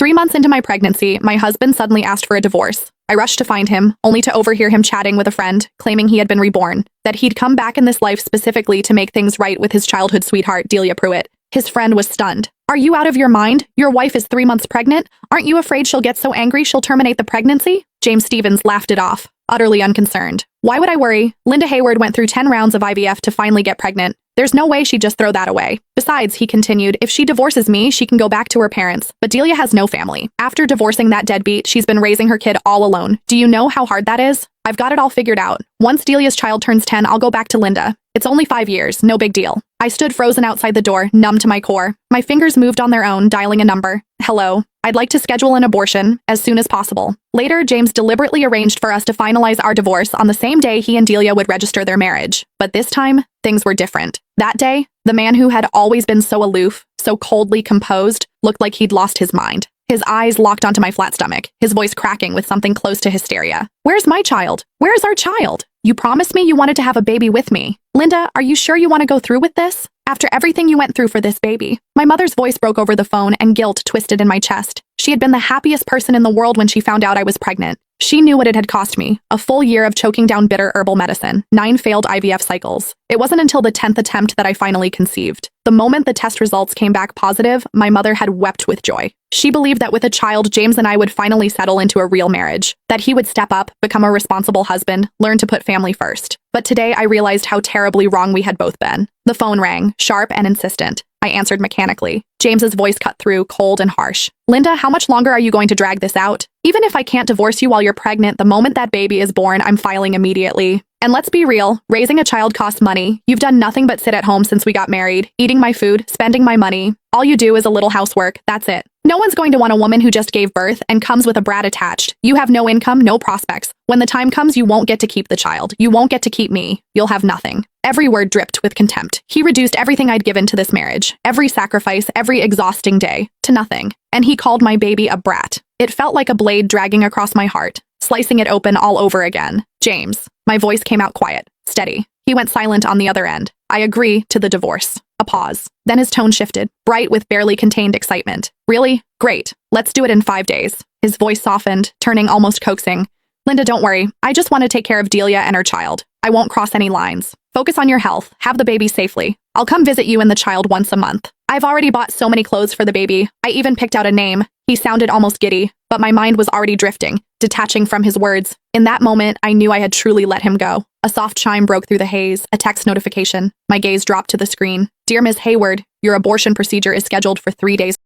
3 months into my pregnancy, my husband suddenly asked for a divorce. I rushed to find him, only to overhear him chatting with a friend, claiming he had been reborn, that he'd come back in this life specifically to make things right with his childhood sweetheart, Delia Pruitt. His friend was stunned. "Are you out of your mind? Your wife is 3 months pregnant? Aren't you afraid she'll get so angry she'll terminate the pregnancy?" James Stevens laughed it off, utterly unconcerned. "Why would I worry? Linda Hayward went through 10 rounds of IVF to finally get pregnant. There's no way she'd just throw that away. Besides," he continued, "if she divorces me, she can go back to her parents. But Delia has no family. After divorcing that deadbeat, she's been raising her kid all alone. Do you know how hard that is? I've got it all figured out. Once Delia's child turns 10, I'll go back to Linda. It's only 5 years, no big deal." I stood frozen outside the door, numb to my core. My fingers moved on their own, dialing a number. "Hello. I'd like to schedule an abortion as soon as possible." Later, James deliberately arranged for us to finalize our divorce on the same day he and Delia would register their marriage. But this time, things were different. That day, the man who had always been so aloof, so coldly composed, looked like he'd lost his mind. His eyes locked onto my flat stomach, his voice cracking with something close to hysteria. "Where's my child? Where's our child? You promised me you wanted to have a baby with me. Linda, are you sure you want to go through with this? After everything you went through for this baby?" My mother's voice broke over the phone and guilt twisted in my chest. She had been the happiest person in the world when she found out I was pregnant. She knew what it had cost me, a full year of choking down bitter herbal medicine, 9 failed IVF cycles. It wasn't until the 10th attempt that I finally conceived. The moment the test results came back positive, my mother had wept with joy. She believed that with a child, James and I would finally settle into a real marriage, that he would step up, become a responsible husband, learn to put family first. But today I realized how terribly wrong we had both been. The phone rang, sharp and insistent. I answered mechanically. James's voice cut through, cold and harsh. "Linda, how much longer are you going to drag this out? Even if I can't divorce you while you're pregnant, the moment that baby is born, I'm filing immediately. And let's be real, raising a child costs money. You've done nothing but sit at home since we got married, eating my food, spending my money. All you do is a little housework, that's it. No one's going to want a woman who just gave birth and comes with a brat attached. You have no income, no prospects. When the time comes, you won't get to keep the child. You won't get to keep me. You'll have nothing." Every word dripped with contempt. He reduced everything I'd given to this marriage, every sacrifice, every exhausting day, to nothing. And he called my baby a brat. It felt like a blade dragging across my heart, slicing it open all over again. "James." My voice came out quiet, steady. He went silent on the other end. "I agree to the divorce." A pause. Then his tone shifted, bright with barely contained excitement. "Really? Great. Let's do it in 5 days." His voice softened, turning almost coaxing. "Linda, don't worry. I just want to take care of Delia and her child. I won't cross any lines. Focus on your health. Have the baby safely. I'll come visit you and the child once a month. I've already bought so many clothes for the baby. I even picked out a name." He sounded almost giddy, but my mind was already drifting, detaching from his words. In that moment, I knew I had truly let him go. A soft chime broke through the haze, a text notification. My gaze dropped to the screen. "Dear Ms. Hayward, your abortion procedure is scheduled for 3 days."